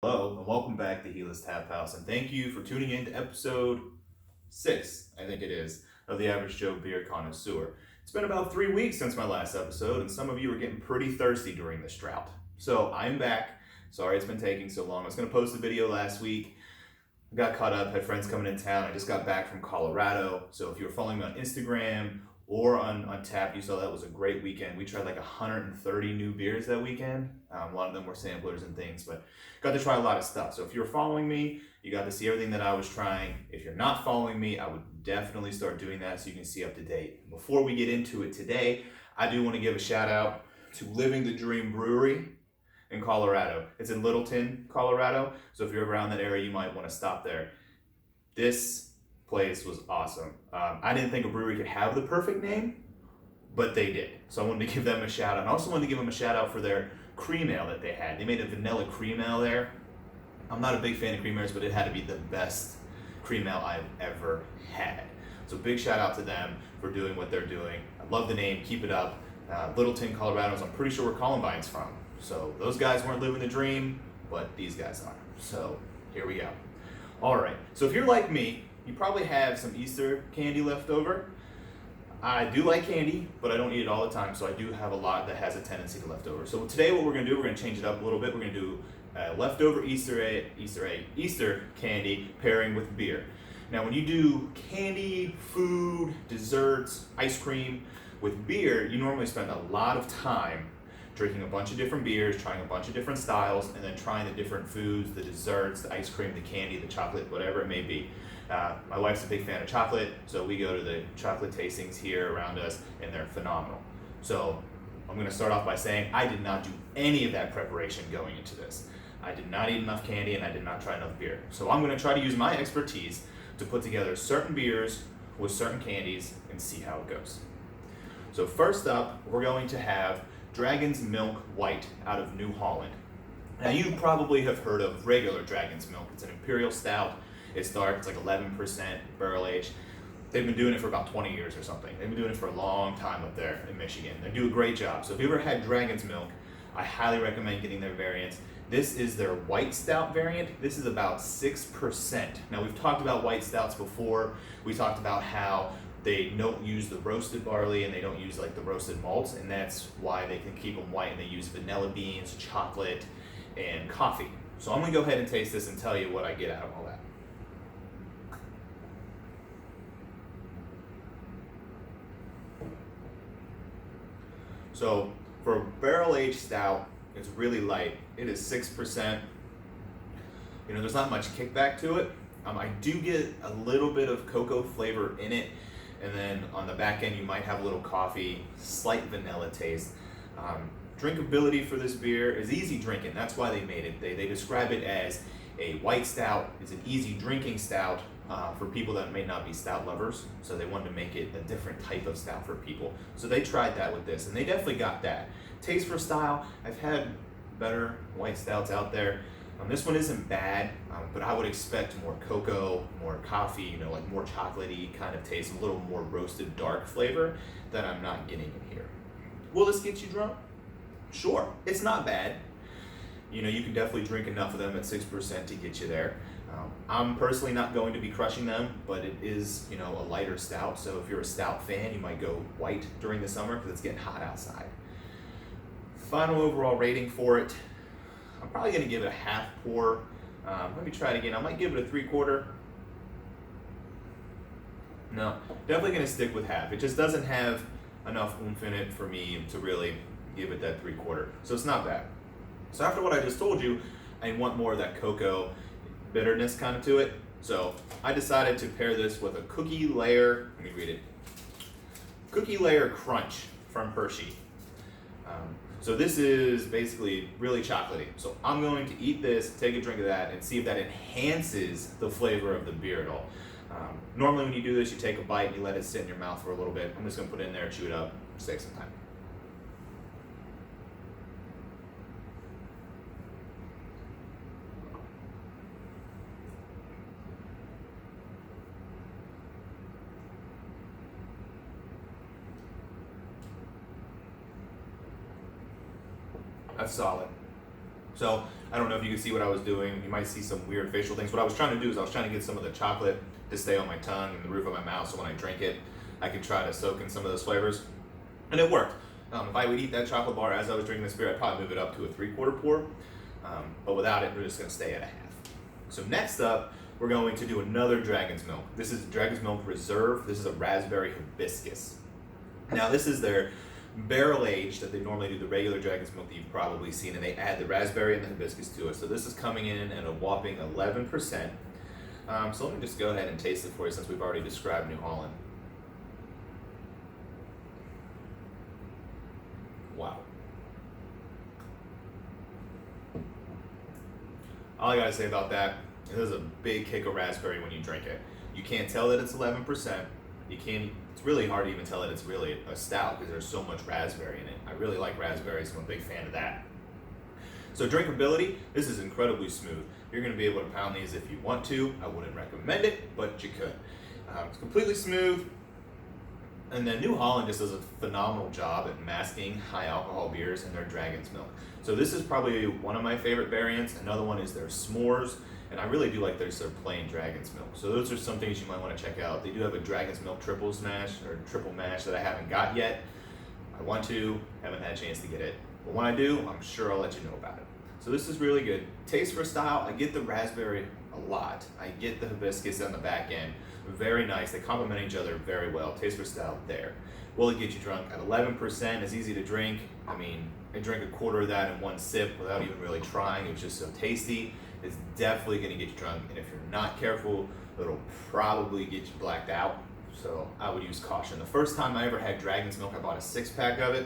Hello, and welcome back to Gila Tap House, and thank you for tuning in to episode 6, I think it is, of the Average Joe Beer Connoisseur. It's been about 3 weeks since my last episode, and some of you are getting pretty thirsty during this drought. So I'm back. Sorry it's been taking so long. I was going to post a video last week. I got caught up, had friends coming in town. I just got back from Colorado. So if you're following me on Instagram or on Tap, you saw that was a great weekend. We tried like 130 new beers that weekend. A lot of them were samplers and things, but got to try a lot of stuff. So if you're following me, you got to see everything that I was trying. If you're not following me, I would definitely start doing that so you can see up to date. Before we get into it today, I do want to give a shout out to Living the Dream Brewery in Colorado. It's in Littleton, Colorado. So if you're around that area, you might want to stop there. This place was awesome. I didn't think a brewery could have the perfect name, but they did. So I wanted to give them a shout out. I also wanted to give them a shout out for their cream ale that they had. They made a vanilla cream ale there. I'm not a big fan of cream ales, but it had to be the best cream ale I've ever had. So big shout out to them for doing what they're doing. I love the name, keep it up. Littleton, Colorado is I'm pretty sure where Columbine's from. So those guys weren't living the dream, but these guys are. So here we go. All right, so if you're like me, you probably have some Easter candy left over. I do like candy, but I don't eat it all the time, so I do have a lot that has a tendency to left over. So today what we're gonna do, we're gonna change it up a little bit. We're gonna do leftover Easter candy pairing with beer. Now when you do candy, food, desserts, ice cream with beer, you normally spend a lot of time drinking a bunch of different beers, trying a bunch of different styles, and then trying the different foods, the desserts, the ice cream, the candy, the chocolate, whatever it may be. My wife's a big fan of chocolate, so we go to the chocolate tastings here around us, and they're phenomenal. So I'm going to start off by saying I did not do any of that preparation going into this. I did not eat enough candy, and I did not try enough beer. So I'm going to try to use my expertise to put together certain beers with certain candies and see how it goes. So first up, we're going to have Dragon's Milk White out of New Holland. Now you probably have heard of regular Dragon's Milk. It's an imperial stout. It's dark, it's like 11% barrel aged. They've been doing it for about 20 years or something. They've been doing it for a long time up there in Michigan. They do a great job. So if you ever had Dragon's Milk, I highly recommend getting their variants. This is their white stout variant. This is about 6%. Now we've talked about white stouts before. We talked about how they don't use the roasted barley and they don't use like the roasted malts, and that's why they can keep them white, and they use vanilla beans, chocolate, and coffee. So I'm gonna go ahead and taste this and tell you what I get out of all that. So for a barrel-aged stout, it's really light. It is 6%. You know, there's not much kickback to it. I do get a little bit of cocoa flavor in it, and then on the back end you might have a little coffee, slight vanilla taste. Drinkability for this beer is easy drinking. That's why they made it. They describe it as a white stout. It's an easy drinking stout for people that may not be stout lovers. So they wanted to make it a different type of stout for people. So they tried that with this, and they definitely got that. Taste for style, I've had better white stouts out there. This one isn't bad, but I would expect more cocoa, more coffee, you know, like more chocolatey kind of taste, a little more roasted dark flavor that I'm not getting in here. Will this get you drunk? Sure, it's not bad. You know, you can definitely drink enough of them at 6% to get you there. I'm personally not going to be crushing them, but it is, you know, a lighter stout. So if you're a stout fan, you might go white during the summer because it's getting hot outside. Final overall rating for it, I'm probably going to give it a half pour. Let me try it again. I might give it a 3/4. No, definitely going to stick with half. It just doesn't have enough oomph in it for me to really give it that 3/4. So it's not bad. So after what I just told you, I want more of that cocoa bitterness kind of to it. So I decided to pair this with a cookie layer, let me read it. Cookie layer crunch from Hershey. So this is basically really chocolatey. So I'm going to eat this, take a drink of that, and see if that enhances the flavor of the beer at all. Normally when you do this, you take a bite and you let it sit in your mouth for a little bit. I'm just gonna put it in there, chew it up, save some time. That's solid. So I don't know if you can see what I was doing. You might see some weird facial things. What I was trying to do is I was trying to get some of the chocolate to stay on my tongue and the roof of my mouth, so when I drink it, I could try to soak in some of those flavors. And it worked. If I would eat that chocolate bar as I was drinking this beer, I'd probably move it up to a 3/4 pour. But without it, we're just going to stay at a half. So next up, we're going to do another Dragon's Milk. This is Dragon's Milk Reserve. This is a raspberry hibiscus. Now this is their barrel aged that they normally do the regular Dragon's Milk that you've probably seen, and they add the raspberry and the hibiscus to it. So this is coming in at a whopping 11%. So let me just go ahead and taste it for you since we've already described New Holland. Wow. All I gotta say about that, there's a big kick of raspberry when you drink it. You can't tell that it's 11%. It's really hard to even tell that it's really a stout because there's so much raspberry in it. I really like raspberries, so I'm a big fan of that. So drinkability, this is incredibly smooth. You're gonna be able to pound these if you want to. I wouldn't recommend it, but you could. It's completely smooth. And then New Holland just does a phenomenal job at masking high alcohol beers in their Dragon's Milk. So this is probably one of my favorite variants. Another one is their S'mores, and I really do like their plain Dragon's Milk. So those are some things you might want to check out. They do have a Dragon's Milk triple smash or triple mash that I haven't got yet. I want to, haven't had a chance to get it. But when I do, I'm sure I'll let you know about it. So this is really good. Taste for style, I get the raspberry a lot. I get the hibiscus on the back end. Very nice. They complement each other very well. Taste for style there. Will it get you drunk? At 11%, it's easy to drink. I mean, I drank a quarter of that in one sip without even really trying. It was just so tasty. It's definitely going to get you drunk. And if you're not careful, it'll probably get you blacked out. So I would use caution. The first time I ever had Dragon's Milk, I bought a 6-pack of it.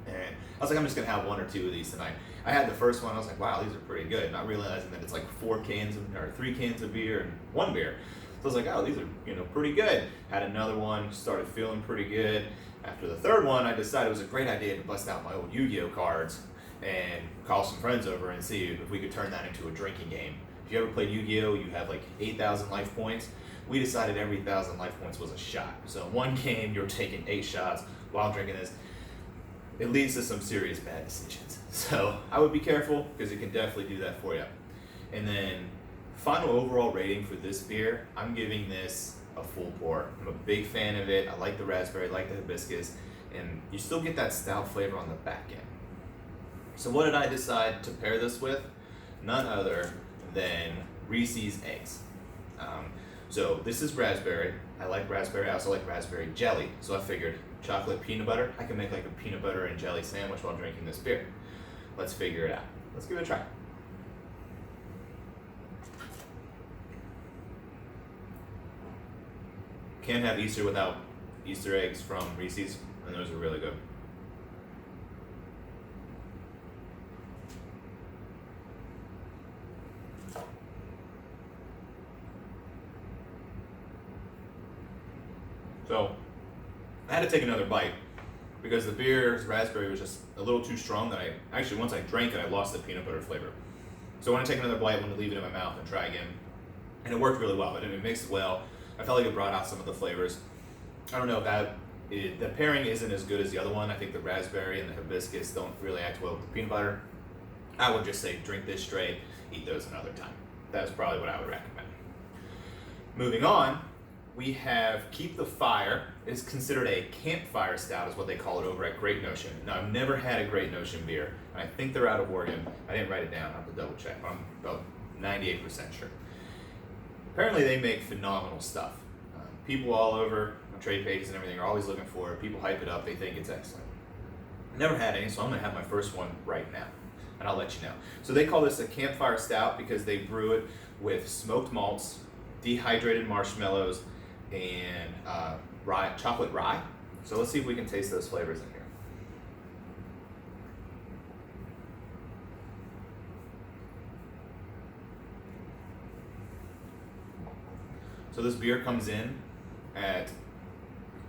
And I was like, I'm just going to have 1 or 2 of these tonight. I had the first one. I was like, wow, these are pretty good. Not realizing that it's like 3 cans of beer and 1 beer. So I was like, oh, these are pretty good. Had another one, started feeling pretty good. After the 3rd one, I decided it was a great idea to bust out my old Yu-Gi-Oh cards and call some friends over and see if we could turn that into a drinking game. If you ever played Yu-Gi-Oh, you have like 8,000 life points. We decided every 1,000 life points was a shot. So in one game, you're taking 8 shots while drinking this. It leads to some serious bad decisions. So I would be careful because it can definitely do that for you. And then final overall rating for this beer, I'm giving this a full pour. I'm a big fan of it. I like the raspberry, I like the hibiscus, and you still get that stout flavor on the back end. So what did I decide to pair this with? None other than Reese's Eggs. So this is raspberry. I like raspberry. I also like raspberry jelly. So I figured chocolate peanut butter. I can make like a peanut butter and jelly sandwich while drinking this beer. Let's figure it out. Let's give it a try. Can't have Easter without Easter eggs from Reese's, and those are really good. So I had to take another bite because the beer's raspberry was just a little too strong that once I drank it, I lost the peanut butter flavor. So when I take another bite, I want to leave it in my mouth and try again. And it worked really well. It mixed well. I felt like it brought out some of the flavors. I don't know if the pairing isn't as good as the other one. I think the raspberry and the hibiscus don't really act well with the peanut butter. I would just say drink this straight, eat those another time. That's probably what I would recommend. Moving on, we have Keep the Fire. It's considered a campfire stout is what they call it over at Great Notion. Now, I've never had a Great Notion beer, and I think they're out of Oregon. I didn't write it down. I have to double check, but I'm about 98% sure. Apparently, they make phenomenal stuff. People all over on trade pages and everything are always looking for it. People hype it up. They think it's excellent. Never had any, so I'm going to have my first one right now, and I'll let you know. So they call this a campfire stout because they brew it with smoked malts, dehydrated marshmallows, and chocolate rye. So let's see if we can taste those flavors in here. So this beer comes in at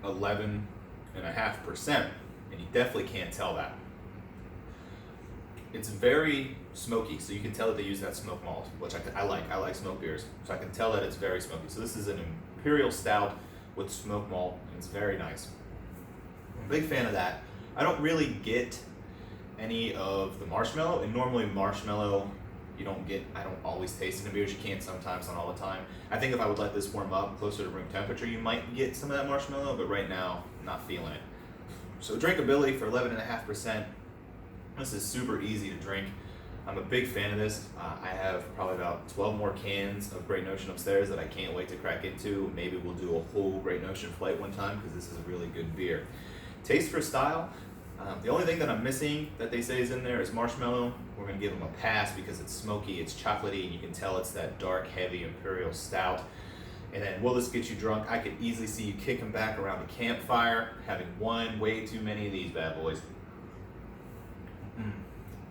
11.5%, and you definitely can't tell that. It's very smoky, so you can tell that they use that smoked malt, which I like. I like smoked beers, so I can tell that it's very smoky. So this is an imperial stout with smoked malt, and it's very nice. I'm a big fan of that. I don't really get any of the marshmallow, and normally marshmallow I don't always taste it in beers. You can sometimes, not all the time. I think if I would let this warm up closer to room temperature, you might get some of that marshmallow, but right now, I'm not feeling it. So drinkability for 11.5%. This is super easy to drink. I'm a big fan of this. I have probably about 12 more cans of Great Notion upstairs that I can't wait to crack into. Maybe we'll do a whole Great Notion flight one time because this is a really good beer. Taste for style. The only thing that I'm missing that they say is in there is marshmallow. We're going to give them a pass because it's smoky, it's chocolatey, and you can tell it's that dark, heavy Imperial Stout. And then, will this get you drunk? I could easily see you kicking back around the campfire, having one way too many of these bad boys.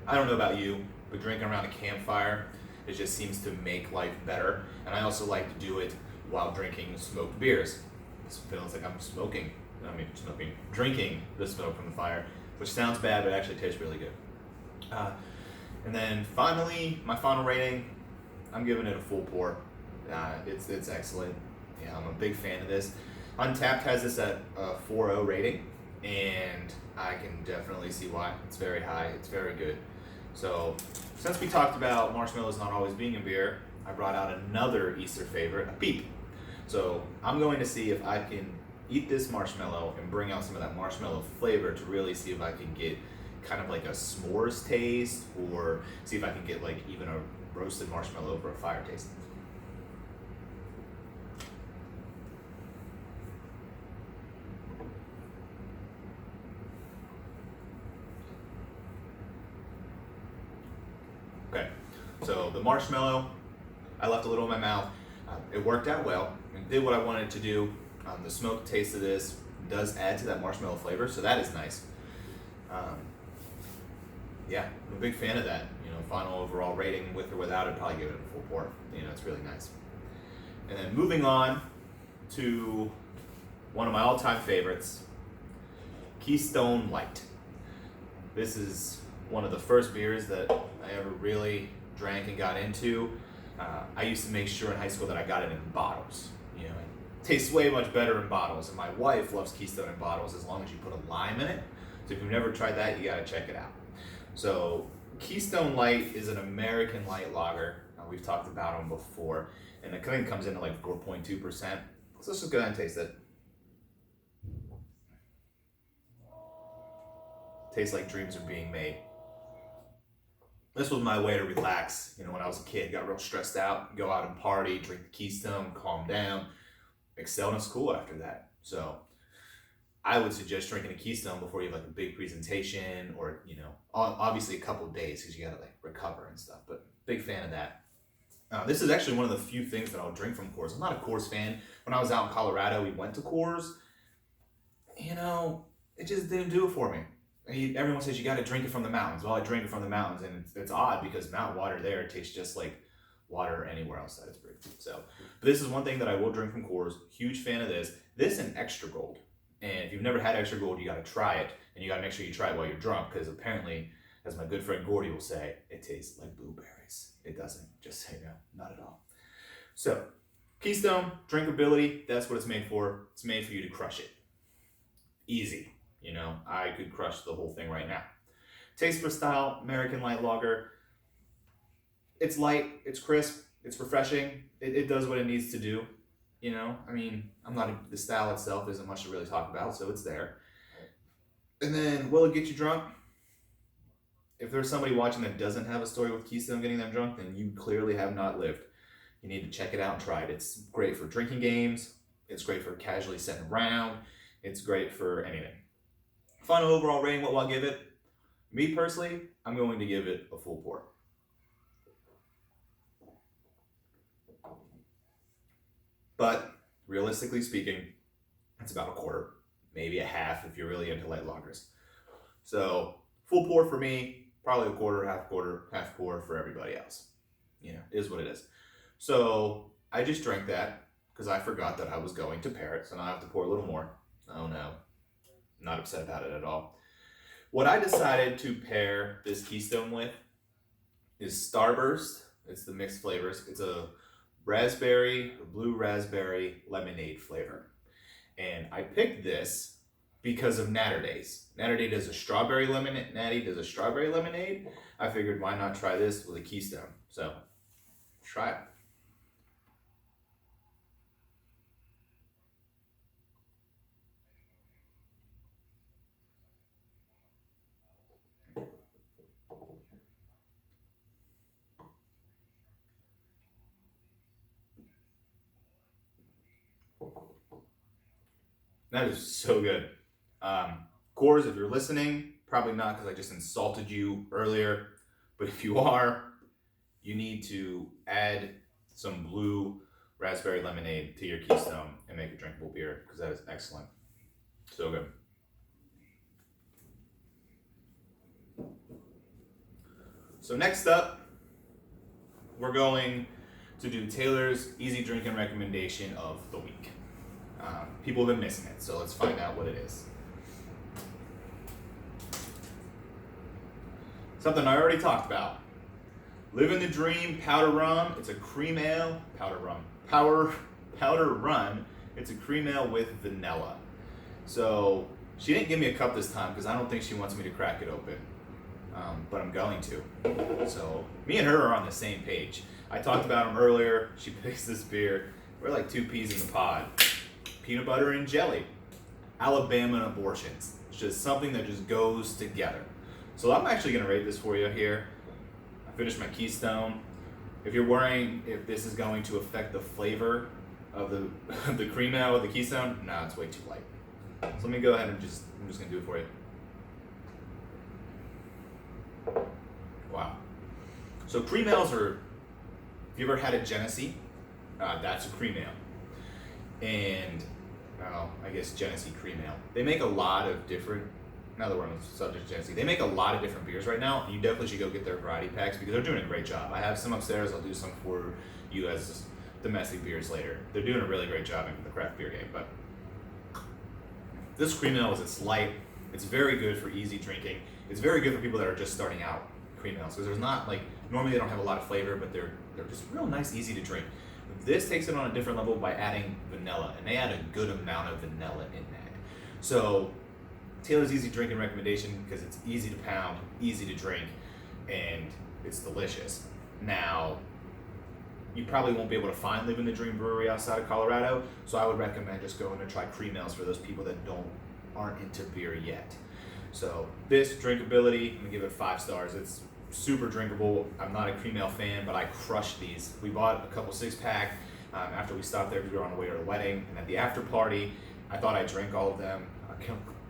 I don't know about you, but drinking around a campfire, it just seems to make life better. And I also like to do it while drinking smoked beers. This feels like I'm drinking the smoke from the fire, which sounds bad, but actually tastes really good. And then finally, my final rating, I'm giving it a full pour. It's excellent. Yeah, I'm a big fan of this. Untapped has this at a 4.0 rating, and I can definitely see why. It's very high. It's very good. So, since we talked about marshmallows not always being in beer, I brought out another Easter favorite, a peep. So, I'm going to see if I can eat this marshmallow and bring out some of that marshmallow flavor to really see if I can get kind of like a s'mores taste, or see if I can get like even a roasted marshmallow over a fire taste. Okay, so the marshmallow, I left a little in my mouth. It worked out well and did what I wanted it to do. The smoke taste of this does add to that marshmallow flavor, so that is nice. Yeah, I'm a big fan of that. Final overall rating with or without it, probably give it a full pour. It's really nice. And then moving on to one of my all-time favorites, Keystone Light. This is one of the first beers that I ever really drank and got into. I used to make sure in high school that I got it in bottles. It tastes way much better in bottles, and my wife loves Keystone in bottles as long as you put a lime in it. So if you've never tried that, you gotta check it out. So Keystone Light is an American light lager. We've talked about them before, and it kind of comes in at like 4.2%. So let's just go ahead and taste it. Tastes like dreams are being made. This was my way to relax. When I was a kid, got real stressed out, go out and party, drink the Keystone, calm down, excel in school after that. So I would suggest drinking a Keystone before you have like a big presentation, or obviously a couple of days because you gotta like recover and stuff. But big fan of that. This is actually one of the few things that I'll drink from Coors. I'm not a Coors fan. When I was out in Colorado, we went to Coors. It just didn't do it for me. Everyone says you got to drink it from the mountains. Well, I drink it from the mountains, and it's odd because mountain water there tastes just like water anywhere else that it's brewed. So, but this is one thing that I will drink from Coors. Huge fan of this. This and Extra Gold. And if you've never had Extra Gold, you got to try it, and you got to make sure you try it while you're drunk, because apparently, as my good friend Gordy will say, it tastes like blueberries. It doesn't. Just say no, not at all. So, Keystone, drinkability, that's what it's made for. It's made for you to crush it. Easy. I could crush the whole thing right now. Taste for style, American light lager. It's light, it's crisp, it's refreshing. It does what it needs to do. The style itself isn't much to really talk about, so it's there. And then, will it get you drunk? If there's somebody watching that doesn't have a story with Keystone getting them drunk, then you clearly have not lived. You need to check it out and try it. It's great for drinking games. It's great for casually sitting around. It's great for anything. Final overall rating, what will I give it? Me personally, I'm going to give it a full pour. But realistically speaking, it's about a quarter, maybe a half if you're really into light lagers. So full pour for me, probably a quarter, half pour for everybody else. Is what it is. So I just drank that because I forgot that I was going to pair it, so now I have to pour a little more. Oh no, not upset about it at all. What I decided to pair this Keystone with is Starburst. It's the mixed flavors. It's a blue raspberry lemonade flavor. And I picked this because of Natter Days. Natter Day does a strawberry lemonade. Natty does a strawberry lemonade. I figured why not try this with a Keystone. So try it. That is so good. Coors, if you're listening, probably not because I just insulted you earlier, but if you are, you need to add some blue raspberry lemonade to your Keystone and make a drinkable beer because that is excellent. So good. So next up, we're going to do Taylor's easy drinking recommendation of the week. People have been missing it, so let's find out what it is. Something I already talked about. Living the Dream Powder Rum. It's a cream ale. Powder Run. It's a cream ale with vanilla. So she didn't give me a cup this time because I don't think she wants me to crack it open. But I'm going to. So me and her are on the same page. I talked about them earlier. She picks this beer. We're like two peas in the pod. Peanut butter and jelly. Alabama abortions. It's just something that just goes together. So I'm actually going to rate this for you here. I finished my Keystone. If you're worrying if this is going to affect the flavor of the cream ale with the Keystone, no, it's way too light. So let me go ahead and I'm just going to do it for you. Wow. So cream ales are, if you ever had a Genesee, that's a cream ale. And, well, I guess Genesee cream ale. They make a lot of different, now that we're on the subject of Genesee, they make a lot of different beers right now. You definitely should go get their variety packs because they're doing a great job. I have some upstairs. I'll do some for you as domestic beers later. They're doing a really great job in the craft beer game. But this cream ale it's light. It's very good for easy drinking. It's very good for people that are just starting out cream ales because there's not like, normally they don't have a lot of flavor, but they're just real nice, easy to drink. This takes it on a different level by adding vanilla, and they add a good amount of vanilla in that. So Taylor's easy drinking recommendation because it's easy to pound, easy to drink, and it's delicious. Now, you probably won't be able to find Living the Dream Brewery outside of Colorado, so I would recommend just going to try cream ales for those people that aren't into beer yet. So this drinkability, I'm gonna give it 5 stars. It's super drinkable. I'm not a cream ale fan, but I crushed these. We bought a couple 6-pack after we stopped there because we were on the way to the wedding, and at the after party, I thought I drank all of them.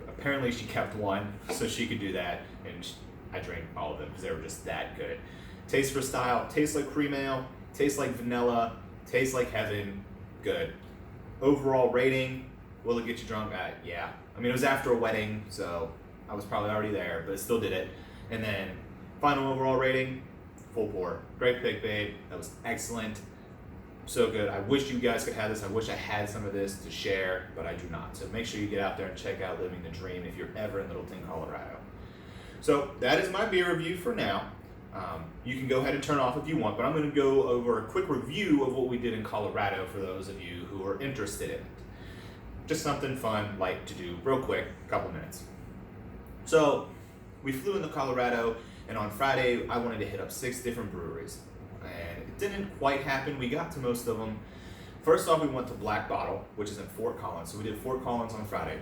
Apparently she kept one, so she could do that, and I drank all of them because they were just that good. Taste for style, tastes like cream ale, tastes like vanilla, tastes like heaven, good. Overall rating, will it get you drunk? Yeah. I mean, it was after a wedding, so I was probably already there, but it still did it. And then final overall rating, full pour. Great pick, babe. That was excellent. So good. I wish you guys could have this. I wish I had some of this to share, but I do not. So make sure you get out there and check out Living the Dream if you're ever in Littleton, Colorado. So that is my beer review for now. You can go ahead and turn off if you want, but I'm going to go over a quick review of what we did in Colorado for those of you who are interested in it. Just something fun, light to do real quick, a couple minutes. So we flew into Colorado, and on Friday I wanted to hit up 6 different breweries. And it didn't quite happen. We got to most of them. First off, we went to Black Bottle, which is in Fort Collins. So we did Fort Collins on Friday.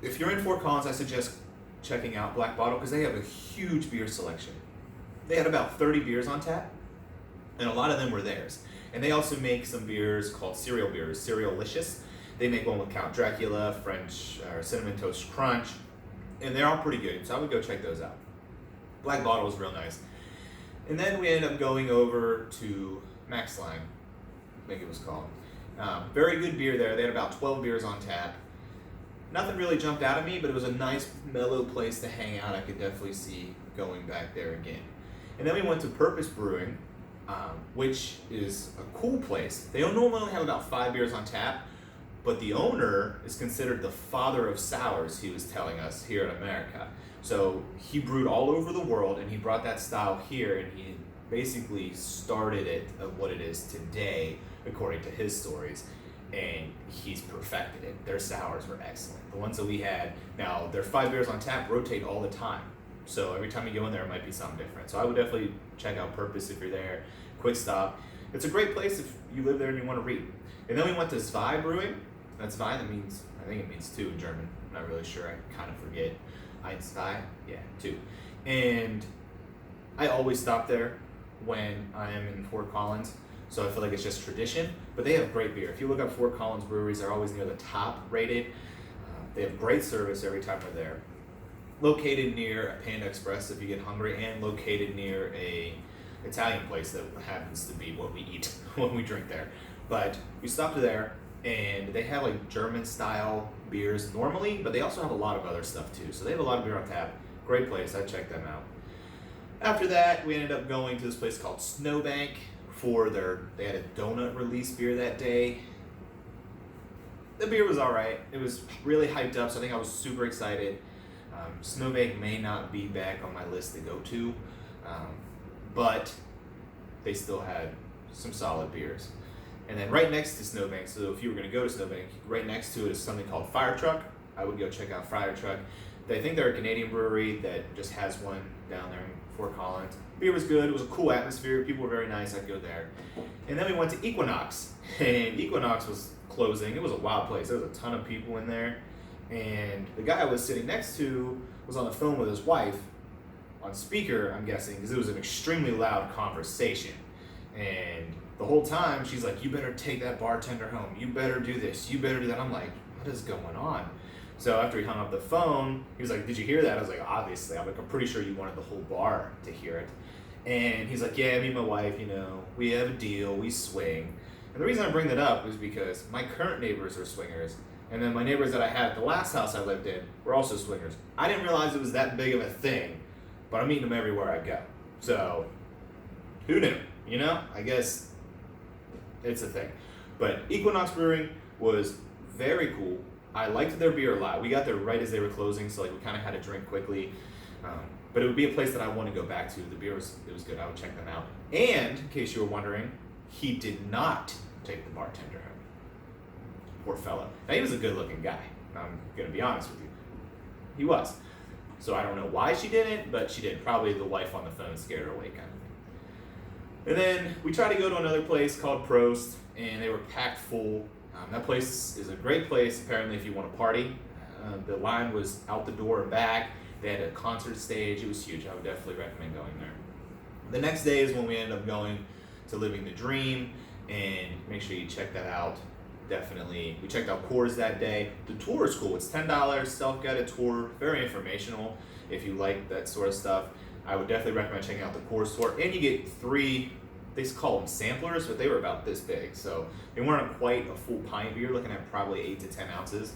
If you're in Fort Collins, I suggest checking out Black Bottle because they have a huge beer selection. They had about 30 beers on tap, and a lot of them were theirs. And they also make some beers called cereal beers, Cerealicious. They make one with Count Dracula, French or Cinnamon Toast Crunch, and they're all pretty good. So I would go check those out. Black Bottle was real nice. And then we ended up going over to Max Line, I think it was called. Very good beer there. They had about 12 beers on tap. Nothing really jumped out at me, but it was a nice, mellow place to hang out. I could definitely see going back there again. And then we went to Purpose Brewing, which is a cool place. They normally only have about 5 beers on tap, but the owner is considered the father of sours, he was telling us, here in America. So he brewed all over the world, and he brought that style here, and he basically started it of what it is today, according to his stories. and he's perfected it. Their sours were excellent. The ones that we had, now their 5 beers on tap rotate all the time. So every time you go in there, it might be something different. So I would definitely check out Purpose if you're there. Quick Stop. It's a great place if you live there and you want to read. And then we went to Zwei Brewing. That's Zwei, that means, I think it means 2 in German. I'm not really sure, I kind of forget. Ein, zwei? Yeah, 2. And I always stop there when I am in Fort Collins. So I feel like it's just tradition, but they have great beer. If you look up Fort Collins breweries, they're always near the top rated. They have great service every time we're there. Located near a Panda Express if you get hungry, and located near a Italian place that happens to be what we eat when we drink there. But we stopped there, and they have like German style beers normally, but they also have a lot of other stuff too. So they have a lot of beer on tap. Great place, I checked them out. After that, we ended up going to this place called Snowbank for they had a donut release beer that day. The beer was all right. It was really hyped up, so I think I was super excited. Snowbank may not be back on my list to go to, but they still had some solid beers. And then right next to Snowbank, so if you were going to go to Snowbank, right next to it is something called Fire Truck. I would go check out Fire Truck. I think they're a Canadian brewery that just has one down there in Fort Collins. Beer was good. It was a cool atmosphere. People were very nice. I'd go there. And then we went to Equinox, and Equinox was closing. It was a wild place. There was a ton of people in there. And the guy I was sitting next to was on the phone with his wife on speaker, I'm guessing, because it was an extremely loud conversation. And the whole time she's like, "You better take that bartender home. You better do this. You better do that." I'm like, what is going on? So after he hung up the phone, he was like, "Did you hear that?" I was like, "Obviously." I'm like, "I'm pretty sure you wanted the whole bar to hear it." And he's like, "Yeah, me and my wife, we have a deal. We swing." And the reason I bring that up is because my current neighbors are swingers. And then my neighbors that I had at the last house I lived in were also swingers. I didn't realize it was that big of a thing, but I'm meeting them everywhere I go. So, who knew? I guess it's a thing. But Equinox Brewing was very cool. I liked their beer a lot. We got there right as they were closing, so we kind of had to drink quickly. But it would be a place that I want to go back to. The beer was good. I would check them out. And in case you were wondering, he did not take the bartender home. Poor fellow. Now he was a good-looking guy. I'm gonna be honest with you. He was. So I don't know why she didn't, but she did. Probably the wife on the phone scared her away, kind of thing. And then we tried to go to another place called Prost, and they were packed full. That place is a great place, apparently, if you want to party. The line was out the door and back. They had a concert stage. It was huge. I would definitely recommend going there. The next day is when we ended up going to Living the Dream, and make sure you check that out. Definitely. We checked out Coors that day. The tour is cool. It's $10, self-guided tour, very informational. If you like that sort of stuff, I would definitely recommend checking out the Coors tour. And you get 3, they call them samplers, but they were about this big. So they weren't quite a full pint, but you're looking at probably 8 to 10 ounces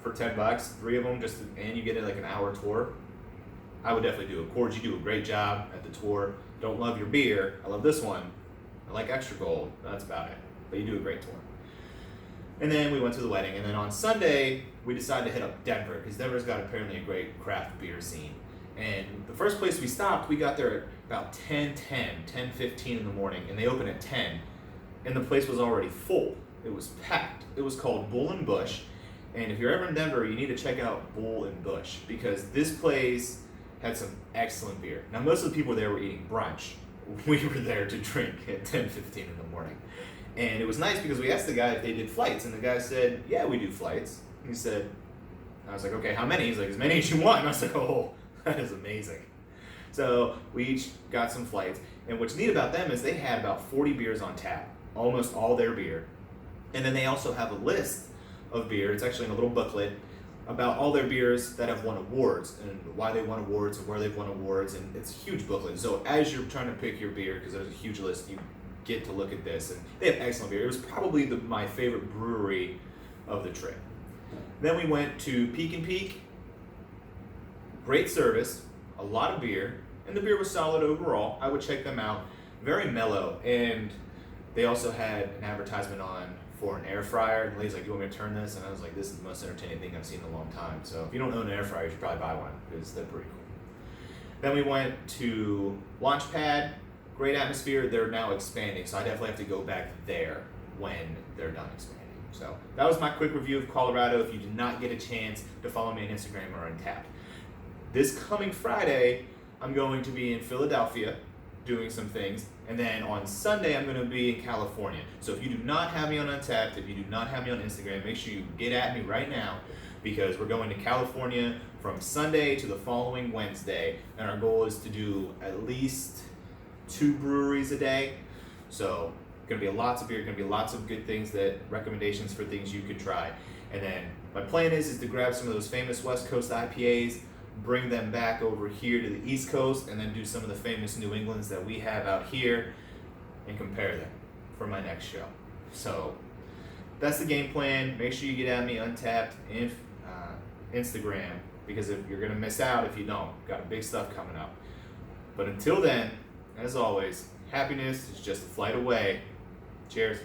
for $10. 3 of them, and you get it like an hour tour. I would definitely do it. Coors, you do a great job at the tour. Don't love your beer. I love this one. I like Extra Gold. That's about it. But you do a great tour. And then we went to the wedding. And then on Sunday, we decided to hit up Denver, because Denver's got apparently a great craft beer scene. And the first place we stopped, we got there at about 10:15 in the morning, and they opened at 10. And the place was already full. It was packed. It was called Bull and Bush. And if you're ever in Denver, you need to check out Bull and Bush, because this place had some excellent beer. Now, most of the people there were eating brunch. We were there to drink at 10:15 in the morning. And it was nice because we asked the guy if they did flights, and the guy said, "Yeah, we do flights." He said, I was like, "Okay, how many?" He's like, "As many as you want." And I was like, "Oh, that is amazing." So we each got some flights. And what's neat about them is they had about 40 beers on tap, almost all their beer. And then they also have a list of beer, it's actually in a little booklet, about all their beers that have won awards and why they won awards and where they've won awards. And it's a huge booklet. So as you're trying to pick your beer, because there's a huge list, you get to look at this. And they have excellent beer. It was probably my favorite brewery of the trip. Then we went to Peak and Peak. Great service, a lot of beer, and the beer was solid overall. I would check them out. Very mellow, and they also had an advertisement on for an air fryer. And the lady's like, "You want me to turn this?" And I was like, "This is the most entertaining thing I've seen in a long time." So if you don't own an air fryer, you should probably buy one, because they're pretty cool. Then we went to Launchpad. Great atmosphere. They're now expanding, so I definitely have to go back there when they're done expanding. So that was my quick review of Colorado. If you did not get a chance to follow me on Instagram or Untapped. This coming Friday, I'm going to be in Philadelphia doing some things. And then on Sunday, I'm going to be in California. So if you do not have me on Untapped, if you do not have me on Instagram, make sure you get at me right now, because we're going to California from Sunday to the following Wednesday. And our goal is to do at least 2 breweries a day. So going to be lots of beer, going to be lots of good things, recommendations for things you could try. And then my plan is to grab some of those famous West Coast IPAs, bring them back over here to the East Coast, and then do some of the famous New Englands that we have out here and compare them for my next show. So that's the game plan. Make sure you get at me Untapped and Instagram, because if you're going to miss out if you don't. Got big stuff coming up. But until then, as always, happiness is just a flight away. Cheers.